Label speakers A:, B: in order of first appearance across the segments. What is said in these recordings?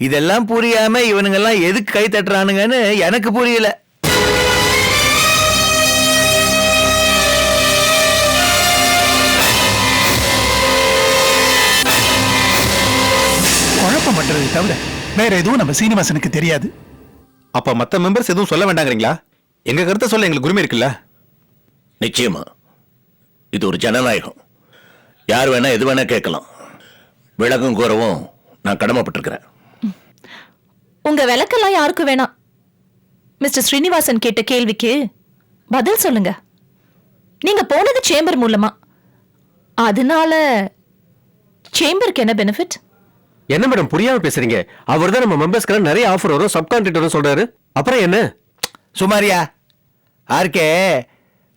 A: இதெல்லாம் புரியாம இவனுங்கெல்லாம் எதுக்கு கை தட்டுறானுங்கன்னு எனக்கு புரியல.
B: குழப்பம் பண்றது தவிர வேற எதுவும் நம்ம சீனிவாசனுக்கு தெரியாது.
C: அப்ப மத்த மெம்பர்ஸ் எதுவும் சொல்ல வேண்டாங்கிறீங்களா? எங்க கருத்தை சொல்ல எங்களுக்கு உரிமை இருக்குல்ல?
D: நிச்சயமா இது ஒரு ஜனநாயகம். யார் வேணா எது வேணா கேட்கலாம். விளக்கம் கூறவும் நான் கடமைப்பட்டிருக்கிறேன்.
E: உங்க விளக்கெல்லாம் யாருக்கும் வேணாம். மிஸ்டர் ஸ்ரீனிவாசன் கேட்ட கேள்விக்கு பதில் சொல்லுங்க. நீங்க போனது சேம்பர் மூலமா, அதனால சேம்பருக்கு என்ன பெனிஃபிட்?
F: என்ன மேடம் புரியாம பேசுறீங்க? அவர் தான் நம்ம மெம்பர்ஸ்க்கு நிறைய ஆஃபர் வரும், சப்கான்ட்ராக்ட் வரும் சொல்றாரு. அப்புறம் என்ன?
A: சுமாரியா ஆர்கே,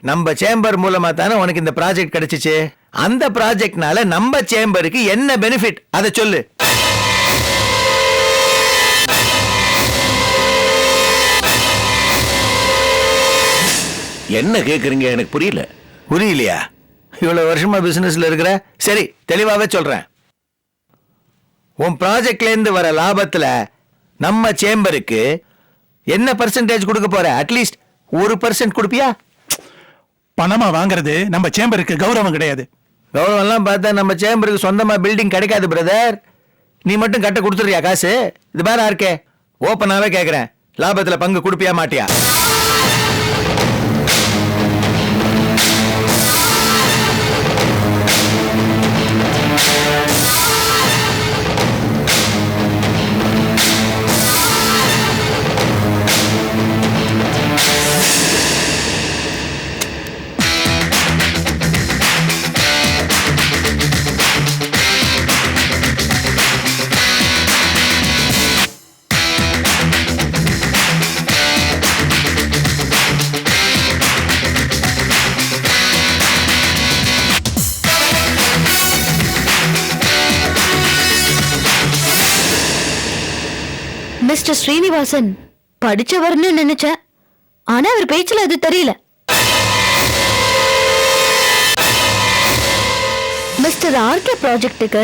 A: நம்ம சேம்பர் மூலமா தானே உனக்கு இந்த ப்ராஜெக்ட் கிடைச்சிச்சு. அந்த ப்ராஜெக்ட்னால நம்ம சேம்பருக்கு என்ன பெனிஃபிட் அதை சொல்லு.
D: என்ன கேக்குறீங்க எனக்கு புரியல.
A: புரியலையா? இவ்வளவு வருஷமா பிசினஸ்ல இருக்கிற, சரி தெளிவாவே சொல்றேன். உன் ப்ராஜெக்ட்ல இருந்து வர லாபத்துல நம்ம சேம்பருக்கு என்ன பர்சன்டேஜ் கொடுக்க போற? அட்லீஸ்ட் 1% கொடுப்பியா?
B: பணமா வாங்குறது நம்ம சேம்பருக்கு கௌரவம் கிடையாது.
A: கௌரவம் எல்லாம் பார்த்தா நம்ம சேம்பருக்கு சொந்தமா பில்டிங் கிடைக்காது பிரதர். நீ மட்டும் கட்ட கொடுத்துறியா காசு? இது பாரு ஆர்கே, ஓப்பனாவே கேக்குறேன், லாபத்துல பங்கு கொடுப்பியா மாட்டியா?
G: மிஸ்டர் ஸ்ரீனிவாசன் படிச்சவர்னு நினைச்சேன், ஆனா அவர் பேச்சுல அது தெரியல. மிஸ்டர் ஆர்கே ப்ராஜெக்டுக்கு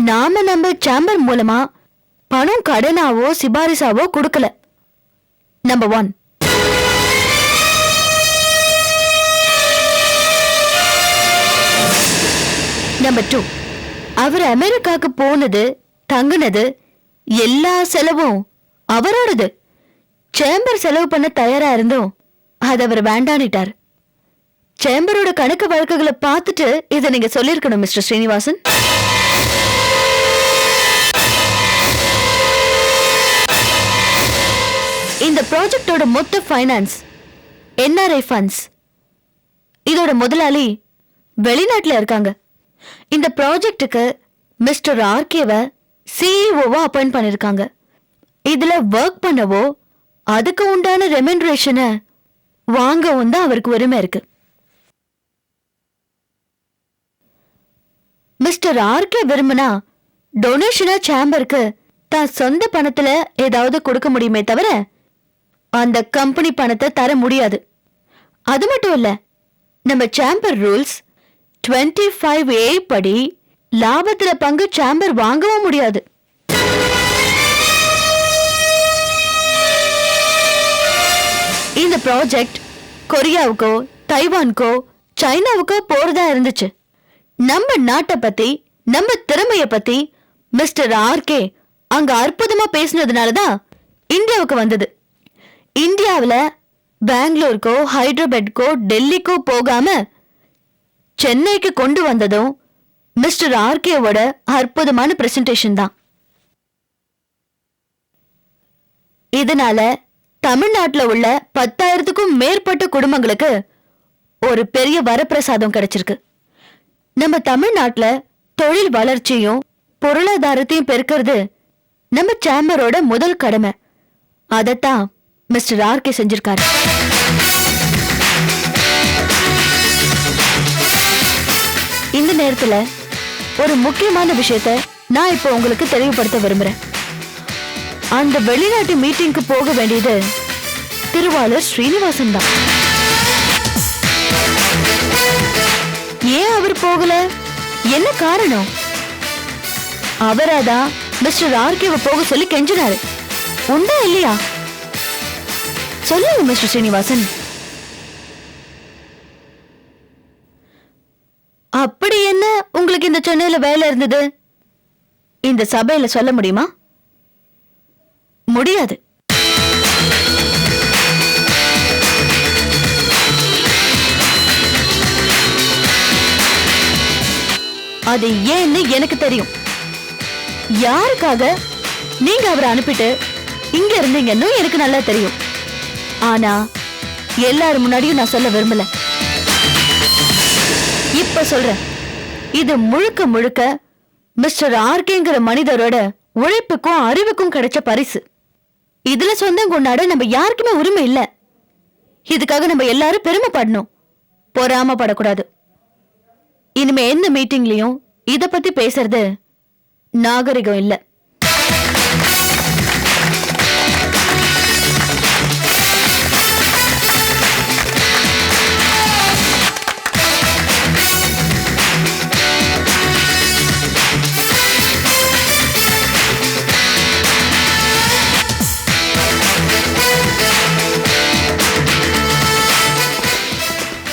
G: நாம நம்ம சேம்பர் மூலமா பணம் கடனாவோ சிபாரிசாவோ கொடுக்கல. நம்பர் 1. நம்பர் 2, அவர் அமெரிக்காக்கு போனது தங்குனது எல்லா செலவும் அவரோடது. சேம்பர் செலவு பண்ண தயாரா இருந்தோம், அது அவர் வேண்டானிட்டார். சேம்பரோட கணக்கு வழக்குகளை பார்த்துட்டு இதை நீங்க சொல்லிருக்கணும் மிஸ்டர் ஸ்ரீனிவாசன். இந்த ப்ராஜெக்டோட மொத்த ஃபைனான்ஸ் NRI ஃபண்ட்ஸ். இதோட முதலாளி வெளிநாட்டுல இருக்காங்க. இந்த ப்ராஜெக்டுக்கு மிஸ்டர் ஆர்கேவை சிஇஓவா அப்பாயிண்ட் பண்ணிருக்காங்க. இதுல ஒர்க் பண்ணவோ அதுக்கு உண்டான ரெமினரேஷனை வாங்கவும் தான் அவருக்கு உரிமை இருக்கு. மிஸ்டர் ஆர்கே விரும்பினா டொனேஷனா சேம்பருக்கு தான் சொந்த பணத்துல ஏதாவது கொடுக்க முடியுமே தவிர அந்த கம்பெனி பணத்தை தர முடியாது. அது மட்டும் இல்ல, நம்ம சேம்பர் ரூல்ஸ் 25A படி லாபத்துல பங்கு சேம்பர் வாங்கவும் முடியாது. இந்த ப்ராஜெக்ட் கொரியாவுக்கோ தைவானுக்கோ சைனாவுக்கோ போறதா இருந்துச்சு. நம்ம நாட்டை பத்தி நம்ம திறமைய பத்தி மிஸ்டர் ஆர்கே அங்க அற்புதமா பேசினதுனாலதான் இந்தியாவுக்கு வந்தது. இந்தியாவில பெங்களூருக்கோ ஹைதராபாத்கோ டெல்லிக்கோ போகாம சென்னைக்கு கொண்டு வந்ததும் மிஸ்டர் ஆர்கேவோட அற்புதமான பிரசன்டேஷன் தான். இதனால தமிழ்நாட்டுல உள்ள 10,000க்கும் மேற்பட்ட குடும்பங்களுக்கு ஒரு பெரிய வரப்பிரசாதம் கிடைச்சிருக்கு. நம்ம தமிழ்நாட்டுல தொழில் வளர்ச்சியும் பொருளாதாரத்தையும் பெருக்கிறது நம்ம சேம்பரோட முதல் கடமை. அதத்தான் மிஸ்டர் ஆர்கே செஞ்சிருக்காரு. இந்த நேரத்துல ஒரு முக்கியமான விஷயத்தை நான் இப்போ உங்களுக்கு தெளிவுபடுத்த விரும்புறேன். அந்த வெளிநாட்டு மீட்டிங்க்கு போக வேண்டியது திருவாளர் ஸ்ரீனிவாசன் தான். ஏன் அவர் போகல? என்ன காரணம்? அவராதான் மிஸ்டர் ஆர்கேவை போக சொல்லி கெஞ்சினாரு. உண்டா இல்லையா? சொல்லுங்க மிஸ்டர் ஸ்ரீனிவாசன். அப்படி என்ன உங்களுக்கு இந்த சென்னையில வேலை இருந்தது? இந்த சபையில சொல்ல முடியுமா? முடியாது. அது ஏன்னு எனக்கு தெரியும். யாருக்காக நீங்க அவரை அனுப்பிட்டு இங்க இருந்தீங்கன்னு எனக்கு நல்லா தெரியும். ஆனா எல்லாரும் முன்னாடியும் நான் சொல்ல விரும்பல. இப்ப சொல்றேன். இது முழுக்க முழுக்க மிஸ்டர் ஆர்கேங்கிற மனிதரோட உழைப்புக்கும் அறிவுக்கும் கிடைச்ச பரிசு. இதுல சொந்தம் கொண்டாட நம்ம யாருக்குமே உரிமை இல்ல. இதுக்காக நம்ம எல்லாரும் பெருமைப்படணும், பொறாமப்படக்கூடாது. இனிமே எந்த மீட்டிங்லயும் இத பத்தி பேசுறது நாகரிகம் இல்ல.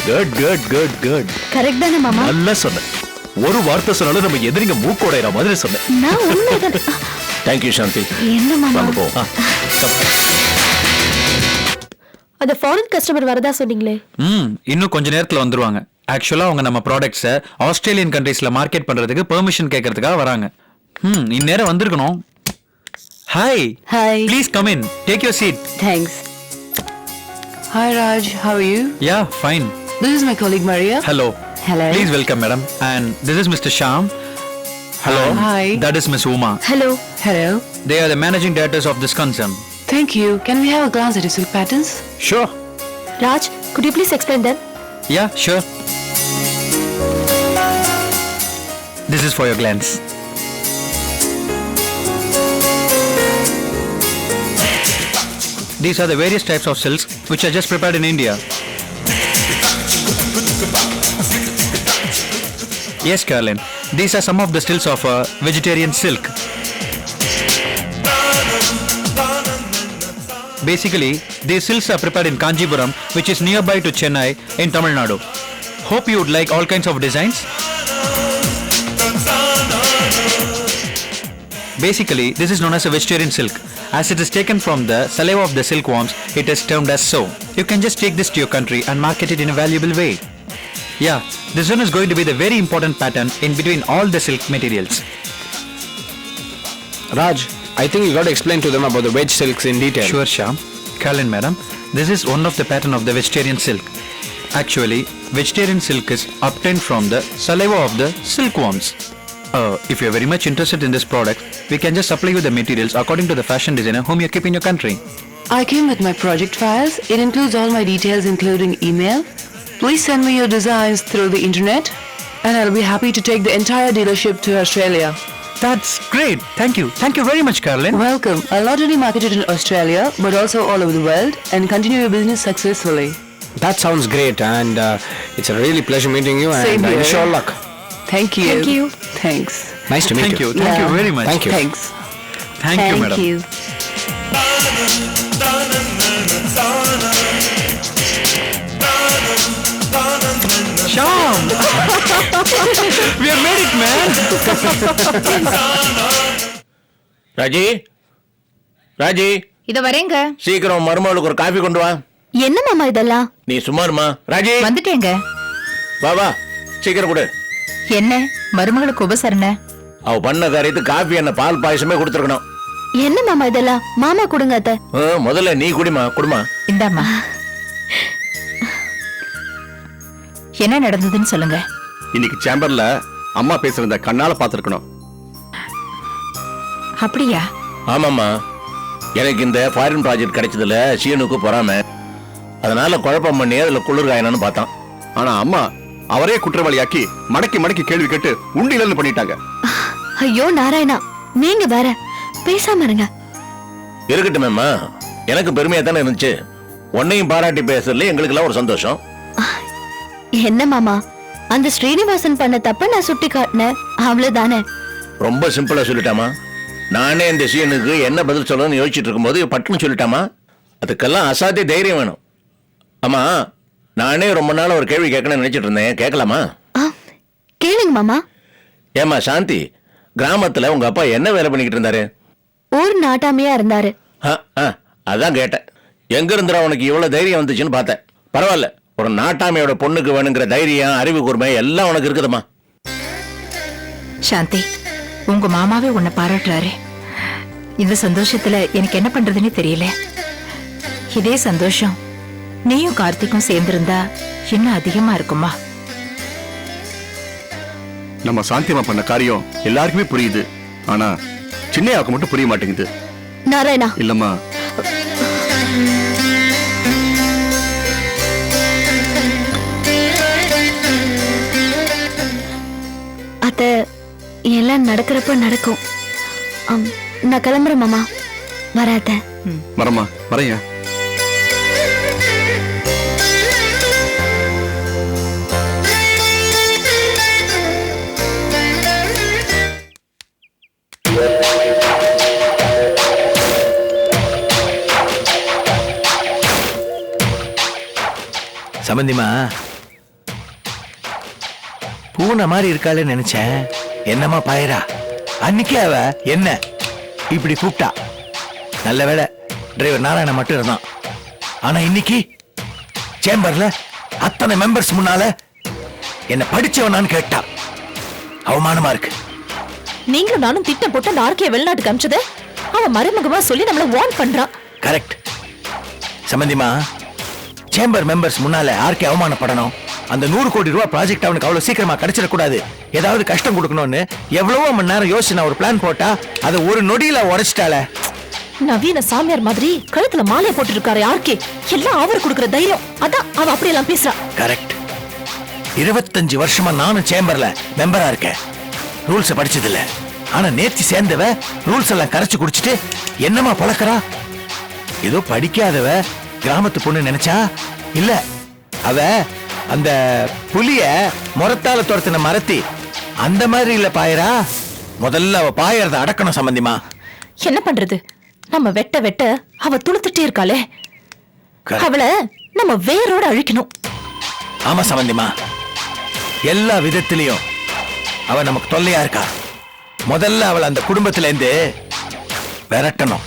C: Good good good good.
G: Correct தானே மாமா?
C: நல்லா சொன்ன. ஒரு வார்த்தை சொன்னாலும் நம்ம எதிரிங்க மூக்கோடைற மாதிரி சொன்ன.
G: நான் உண்மைதான்.
D: தேங்க்யூ சாந்தி.
G: என்ன மாமா?
D: வாங்க போ.
E: அந்த ஃபாரின் கஸ்டமர் வரதா சொன்னீங்களே,
H: இன்னும் கொஞ்ச நேரத்துல வந்துருவாங்க. ஆக்சுவலா அவங்க நம்ம ப்ராடக்ட்ஸை ஆஸ்திரேலியன் கண்ட்ரீஸ்ல மார்க்கெட் பண்றதுக்கு பெர்மிஷன் கேட்கறதுக்காக வராங்க. இந்நேரம் வந்திருக்கணும். Hi.
I: Hi.
H: Please come in, take your seat.
I: Thanks. Hi Raj, how are you?
H: Yeah fine.
I: This is my colleague Maria.
H: Hello.
I: Hello.
H: Please welcome madam. And this is Mr. Shyam. Hello.
I: Hi.
H: That is Miss Uma.
G: Hello.
I: Hello.
H: They are the managing directors of this concern.
I: Thank you. Can we have a glance at your silk patterns?
H: Sure.
E: Raj, could you please explain them?
H: Yeah, sure. This is for your glance. These are the various types of silks which are just prepared in India. Yes, Caroline. These are some of the stills of vegetarian silk. Basically, these silks are prepared in Kanjipuram, which is nearby to Chennai in Tamil Nadu. Hope you would like all kinds of designs. Basically, this is known as a vegetarian silk. As it is taken from the saliva of the silkworms, it is termed as so. You can just take this to your country and market it in a valuable way. Yeah, this one is going to be the very important pattern in between all the silk materials.
F: Raj, I think you got to explain to them about the wedge silks in detail.
H: Sure, Shyam. Caroline, madam, this is one of the pattern of the vegetarian silk. Actually, vegetarian silk is obtained from the saliva of the silkworms. If you're very much interested in this product, we can just supply you the materials according to the fashion designer whom you keep in your country.
I: I came with my project files. It includes all my details including email. Please send me your designs through the internet and I'll be happy to take the entire dealership to Australia.
H: That's great. Thank you. Thank you very much, Caroline.
I: Welcome. I'll not only market it in Australia but also all over the world and continue your business successfully.
F: That sounds great, and it's a really pleasure meeting you, and
I: Same
F: I
I: here.
F: wish you all luck.
I: Thank you.
E: Thank you.
I: Thanks.
F: Nice to meet
H: Thank you.
F: you.
H: Thank you
I: Yeah.
H: very much.
F: Thank you.
I: Thanks.
H: Thank you, madam.
I: you.
H: Shyam! We have made it, man!
D: Raji, Raji,
E: இத வரேங்க.
D: சீக்கிரம் மருமகளுக்கு ஒரு coffee கொண்டு வா.
G: என்ன மாமா இதெல்லாம்?
D: நீ சும்மா இருமா. ராஜி,
E: வந்துட்டேங்க.
D: வா வா, சீக்கிரம் கொடு.
E: என்ன மருமகளுக்கு உபசரணை?
D: அவ பண்ண காரியத்துக்கு காஃபி என்ன பால் பாயசமே கொடுத்துருக்கணும்.
G: என்ன மாமா இதெல்லாம்? மாமா கொடுங்க அத்தை.
D: முதல்ல நீ குடிமா, குடுமா.
E: இந்தாம்மா. என்ன நடந்ததுன்னு சொல்லுங்க.
C: இன்னைக்கு சேம்பர்ல அம்மா பேசுறத கண்ணால பாத்துருக்கணும்.
E: அப்படியா?
D: ஆமாம்மா, எனக்கு இந்த ஃபாரின் ப்ராஜெக்ட் கிடைச்சதுல சீனுக்கு பொறாம. அதனால குழப்பம் பண்ணி அதுல குளிர் காயணும்னு பார்த்தான்.
C: ஆனா அம்மா அவரே குற்றவாளியாக்கி மடக்கி மடக்கி கேள்வி கேட்டு உண்டிலன்னு பண்ணிட்டாங்க.
G: ஐயோ நாராயணா, நீங்க வேற பேசாம இருங்க.
D: இருக்கட்டுமேம்மா, எனக்கு பெருமையா தானே இருந்துச்சு. உன்னையும் பாராட்டி பேசுறதுல எங்களுக்கு எல்லாம் ஒரு சந்தோஷம்.
G: என்ன மாமா, அந்த ஸ்ரீனிவாசன் பண்ண தப்ப நான் சுட்டி காட்டினேன், அவ்வளவுதானே.
D: ரொம்ப சிம்பிளா சொல்லிட்டாமா. நானே இந்த சீனுக்கு என்ன பதில் சொல்லணும்னு யோசிச்சுட்டு இருக்கும்போது பட்டுன்னு சொல்லிட்டாமா. அதுக்கெல்லாம் அசாத்திய தைரியம் வேணும். ஆமா, நானே ரொம்ப நாள் ஒரு கேள்வி கேட்கணும்னு நினைச்சிட்டு இருந்தேன், கேட்கலாமா?
G: கேளுங்க மாமா.
D: ஏமா சாந்தி, கிராமத்துல உங்க அப்பா என்ன வேலை பண்ணிக்கிட்டு இருந்தாரு?
G: ஊர் நாட்டாமையா இருந்தாரு.
D: அதான் கேட்டேன், எங்க இருந்துடா உனக்கு இவ்வளவு தைரியம் வந்துச்சுன்னு பார்த்தேன். பரவாயில்ல, ஒரு நாட்டாமையோட பொண்ணுக்கு வேணுங்கிற தைரியம், அறிவு கூர்மை எல்லாம் உனக்கு இருக்குதுமா.
E: சாந்தி, உங்க மாமாவே உன்னை பாராட்டுறாரு. இந்த சந்தோஷத்துல எனக்கு என்ன பண்றதுன்னு தெரியல. இதே சந்தோஷம் நீயும் கார்த்திக்கும் சேர்ந்திருந்தா இன்னும் அதிகமா இருக்குமா?
C: நம்ம சாந்தியமா பண்ண காரியம் எல்லாருக்குமே புரியுது. ஆனா சின்னையாவுக்கு மட்டும் புரிய மாட்டேங்குது.
G: நாராயணா,
C: இல்லம்மா,
G: அத எல்லாம் நடக்கிறப்ப நடக்கும். நான் கிளம்புறேன் மாமா. வராத.
C: வரமா, வரையா.
A: சம்பந்திமா, பூனை மாதிரி இருக்காளேன்னு நினைச்சேன். என்னம்மா பாயரா, அன்னைக்கே அவ என்ன இப்படி கூப்பிட்டா. நல்ல வேளை டிரைவர் நாராயணன் மட்டும் இருந்தான். ஆனா இன்னைக்கு சேம்பர்ல அத்தனை மெம்பர்ஸ் முன்னால என்ன படிச்சவனான்னு கேட்டா. அவமானமா இருக்கு.
E: நீங்களும் நானும் திட்டம் போட்டு அந்த ஆர்கே வெளிநாட்டுக்கு அமிச்சது அவன் மறைமுகமா சொல்லி நம்மள வார்ன் பண்றான்.
A: கரெக்ட் சம்பந்திமா. சேம்பர் மெம்பர்ஸ் முன்னால ஆர்கே அவமானப்படணும். அந்த 100 கோடி ரூபாய் ப்ராஜெக்ட் அவனுக்கு அவ்வளவு சீக்கிரமா கிடைச்சிடக்கூடாது. ஏதாவது கஷ்டம் கொடுக்கணும்னு எவ்வளவோ மணி நேரம் யோசிச்சு ஒரு பிளான் போட்டா அதை ஒரு நொடியில உடைச்சிட்டால.
E: நவீன சாமியார் மாதிரி கழுத்துல மாலையை போட்டு இருக்காரு ஆர்கே. எல்லாம் அவர் கொடுக்கிற தைரியம். அதான் அவ அப்படி எல்லாம் பேசுறா.
A: கரெக்ட். 25 வருஷமா நானும் சேம்பர்ல மெம்பரா இருக்கேன். ரூல்ஸ் படிச்சது இல்ல. ஆனா நேர்த்தி சேர்ந்தவ ரூல்ஸ் எல்லாம் கரைச்சு குடிச்சிட்டு என்னமா பழக்கறா. ஏதோ படிக்காதவ கிராமத்து பொண்ணு நினைச்சா இல்ல. அவ அந்த புலிய முறத்தால துரத்தின மரத்தி அந்த மாதிரி இல்ல பாயரா. முதல்ல அவ பாயறத அடக்கணும் சம்பந்திமா.
E: என்ன பண்றது, நம்ம வெட்ட வெட்ட அவ துளுத்துட்டே இருக்காளே. அவளை நம்ம வேரோட அழிக்கணும்.
A: ஆமா சம்பந்திமா, எல்லா விதத்திலையும் அவ நமக்கு தொல்லையா இருக்கா. முதல்ல அவள் அந்த குடும்பத்தில இருந்து விரட்டணும்.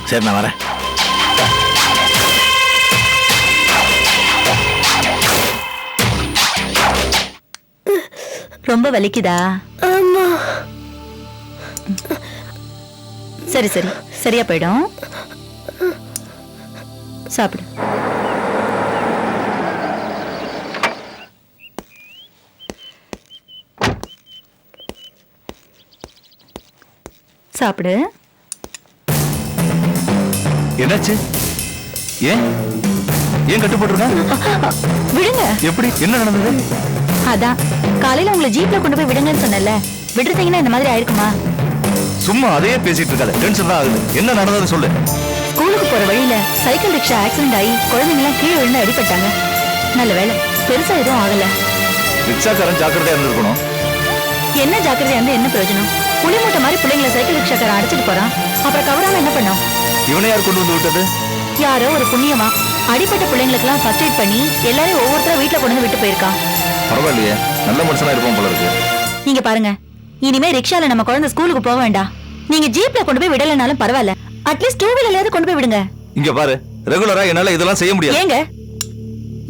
A: சரி, நான் வரேன்.
E: ரொம்ப வலிக்குதா? சரி சரி, சரியா போயிடும். சாப்பிடு. சாப்பிடு.
C: என்னாச்சு? ஏன் ஏன் கட்டு போட்டிருக்க?
E: விடுங்க.
C: எப்படி, என்ன நடந்தது?
E: அதான் காலையில உங்களை ஜீப்ல கொண்டு போய் விடுங்கன்னு சொன்னல. விடுறீங்கன்னா இந்த மாதிரி ஆயிருக்குமா?
C: சும்மா அதையே பேசிட்டு இருக்காத, டென்ஷன் தான் ஆகுது. என்ன நடந்ததுன்னு சொல்லு.
E: ஸ்கூலுக்கு போற வழியில சைக்கிள் ரிக்ஷா ஆக்சிடென்ட் ஆகி குழந்தைங்க எல்லாம் கீழே விழுந்து அடிபட்டாங்க. நல்ல வேலை, பெருசா எதுவும் ஆகல.
C: ரிக்ஷாக்காரன் ஜாக்கிரதையா இருந்திருக்கணும்.
E: என்ன ஜாக்கிரதையா இருந்து என்ன பிரயோஜனம்? புளி மூட்டை மாதிரி பிள்ளைங்களை சைக்கிள் ரிக்ஷாக்காரன் அடிச்சிட்டு போறான். அப்புறம் கவராம என்ன பண்ணோம்?
C: இவனை யார் கொண்டு வந்து விட்டது?
E: யாரோ ஒரு புண்ணியமா அடிப்பட்ட பிள்ளைங்களுக்கெல்லாம் ஃபர்ஸ்ட் எய்ட் பண்ணி எல்லாரையும் ஒவ்வொருத்தரும் வீட்டுல கொண்டு வந்து விட்டு போயிருக்கான்.
C: பரவாயில்லையே, நல்ல மனுஷனா இருப்போம் போல இருக்கு.
E: நீங்க பாருங்க, இனிமே ரிக்ஷால நம்ம குழந்தை ஸ்கூலுக்கு போக வேண்டாம். நீங்க ஜீப்ல கொண்டு போய் விடலனாலும் பரவாயில்ல, அட்லீஸ்ட் 2 வீலர்லயாவது கொண்டு போய் விடுங்க.
C: இங்க பாரு, ரெகுலரா என்னால இதெல்லாம் செய்ய முடியாது.
E: ஏங்க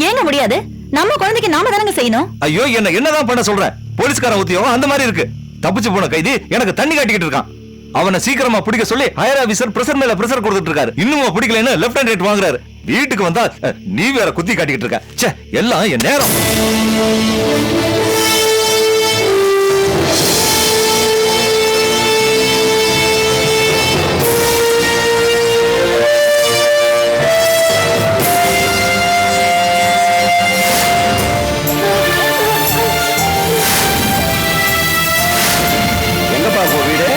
E: ஏங்க முடியாது? நம்ம குழந்தைக்கு நாம தானங்க செய்யணும்.
C: ஐயோ, என்னதான் பண்ண சொல்ற? போலீஸ்காரன் உத்தியோகம் அந்த மாதிரி இருக்கு. தப்பிச்சு போன கைதி எனக்கு தண்ணி காட்டிக்கிட்டு இருக்கான். அவனை சீக்கிரமா பிடிக்க சொல்லி ஹையர் ஆபீசர் பிரஷர் மேல பிரஷர் கொடுத்துட்டு இருக்காரு. இன்னும் பிடிக்கலன்னு லெஃப்ட் ஹேண்ட் ரேட் வாங்குறாரு. வீட்டுக்கு வந்தா நீ வேற குத்தி காட்டிக்கிட்டு இருக்க. ச்சே, எல்லாம் என் நேரம். எங்கப்பா போ வீடு?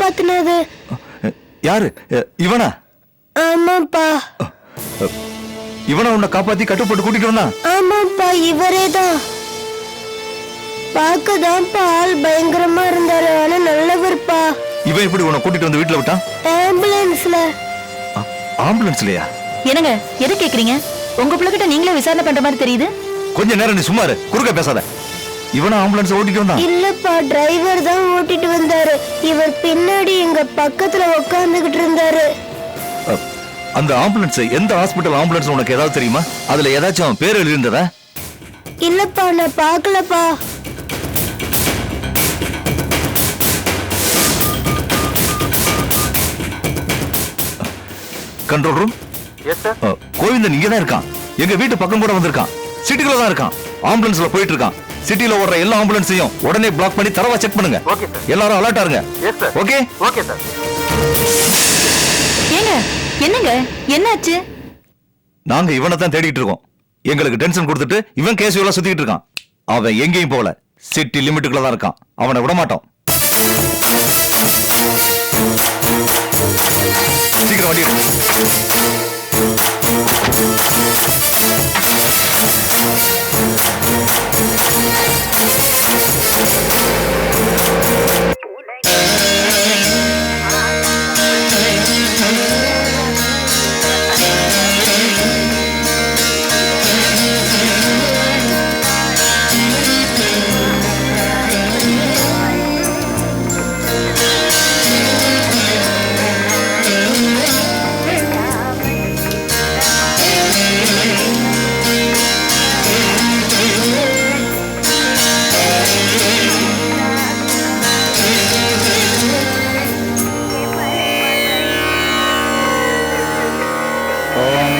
G: காப்பாத்துனது.
C: யாரு? இவனா?
G: ஆமாப்பா.
C: இவனா உன்னை காப்பாத்தி கட்டுப்பட்டு கூட்டிட்டு வந்தான்?
G: ஆமாப்பா, இவரேதான். பார்க்கதான்ப்பா ஆள் பயங்கரமா இருந்தாரு, ஆனா நல்லவர்ப்பா.
C: இவன் எப்படி உன்னை கூட்டிட்டு வந்து வீட்டுல விட்டான்?
G: ஆம்புலன்ஸ்ல.
C: ஆம்புலன்ஸ்லயா?
E: என்னங்க எது கேக்குறீங்க? உங்க பிள்ளைகிட்ட நீங்களே விசாரணை பண்ற மாதிரி தெரியுது.
C: கொஞ்ச நேரம் நீ சும்மா இரு, குறுக்க பேசாத. இவனா ஆம்புலன்ஸ் ஓட்டிட்டு வந்தான்?
G: இல்லப்பா, டிரைவர் தான் ஓட்டிட்டு வந்தாரு. இவர் பின்னாடி எங்க பக்கத்துல உட்கார்ந்துகிட்டு இருந்தாரு.
C: அந்த ஆம்புலன்ஸ் எந்த ஹாஸ்பிடல் ஆம்புலன்ஸ் உனக்கு ஏதாவது தெரியுமா? அதுல ஏதாச்சும் அவன் பேர் எழுதிருந்ததா?
G: இல்லப்பா, நான் பார்க்கலப்பா.
C: Control room. கோவிந்தன் இங்க தான் இருக்கான். எங்க வீட்டு பக்கம் கூட வந்திருக்கான். சிட்டிக்குள்ள தான் இருக்கான். ஆம்புலன்ஸ்ல போயிட்டு இருக்கான். சிட்டில ஓடுற எல்லா ஆம்புலன்ஸையும் உடனே பிளாக் பண்ணி தரவா செக் பண்ணுங்க. எல்லாரும் அலர்ட்டா இருங்க. ஓகே?
F: Okay sir.
E: ஏங்க என்னங்க என்னாச்சு?
C: நாங்க இவனை தான் தேடிட்டு இருக்கோம். எங்களுக்கு டென்ஷன் கொடுத்துட்டு இவன் கேசுவலா சுத்திட்டு இருக்கான். அவன் எங்கேயும் போல, சிட்டி லிமிட்டுக்குள்ள தான் இருக்கான். அவனை விட மாட்டோம். சீக்கிரம் வண்டி எடு.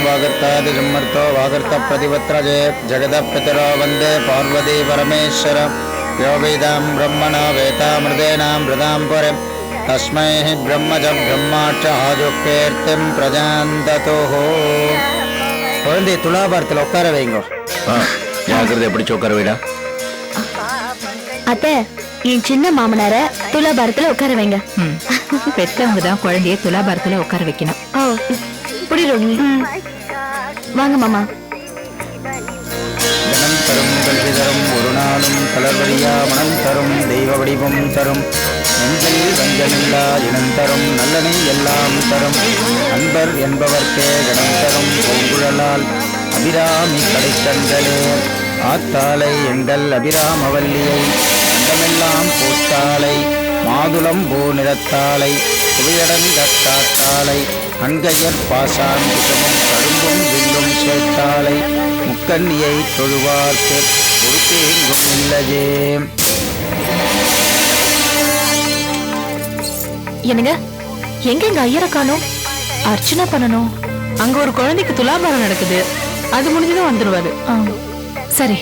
A: वागर्तादिसम्मर्तो वागर्तप्रतिपत्रजे जगदपितरो वन्दे पार्वती परमेश्वर यो वेदां ब्रह्मणा वेतामृतेनामृतां परं तस्मै ब्रह्म च ब्रह्माच्च आजुक्कीर्तिं प्रजान्ततोः. குழந்தை துலாபாரத்தில் உட்கார வைங்க.
D: ஜாக்கிரதை, எப்படி உட்கார வைடா.
G: அத்தை, என் சின்ன மாமனார துலாபாரத்துல உட்கார வைங்க.
E: பெத்தவங்க தான் குழந்தைய துலாபாரத்துல உட்கார வைக்கணும்.
G: ஓ, புடி ரோகிணி. வாங்க மாமா.
A: தனம் தரும் கல்வி தரும் ஒரு நாளும் கலர்வழியா மனம் தரும் தெய்வ வடிவம் தரும் நெஞ்சில் வஞ்சமில்லா இனம் தரும் நல்லனை எல்லாம் தரும் அன்பர் என்பவர்க்கே கணம் தரும் பூங்குழலால் அபிராமி கடைத்தண்டலே ஆத்தாலை எங்கள் அபிராமவல்லியை அண்டமெல்லாம் பூத்தாலை மாதுளம் பூ நிறத்தாலை சுவையடங்க காத்தாலை அன்கையர் பாசான் குசமும் கரும்பும் வில்லும் சேர்த்தாலை முக்கண்ணியை தொழுவார்க்கு ஒரு தேங்கும் இல்லையே.
E: என்னங்க எங்க எங்க ஐயரை காணோம்? அர்ச்சனை பண்ணணும்.
I: அங்க ஒரு குழந்தைக்கு துலாபாரம் நடக்குது. அது முடிஞ்சதும் வந்துருவாரு.
E: சரி.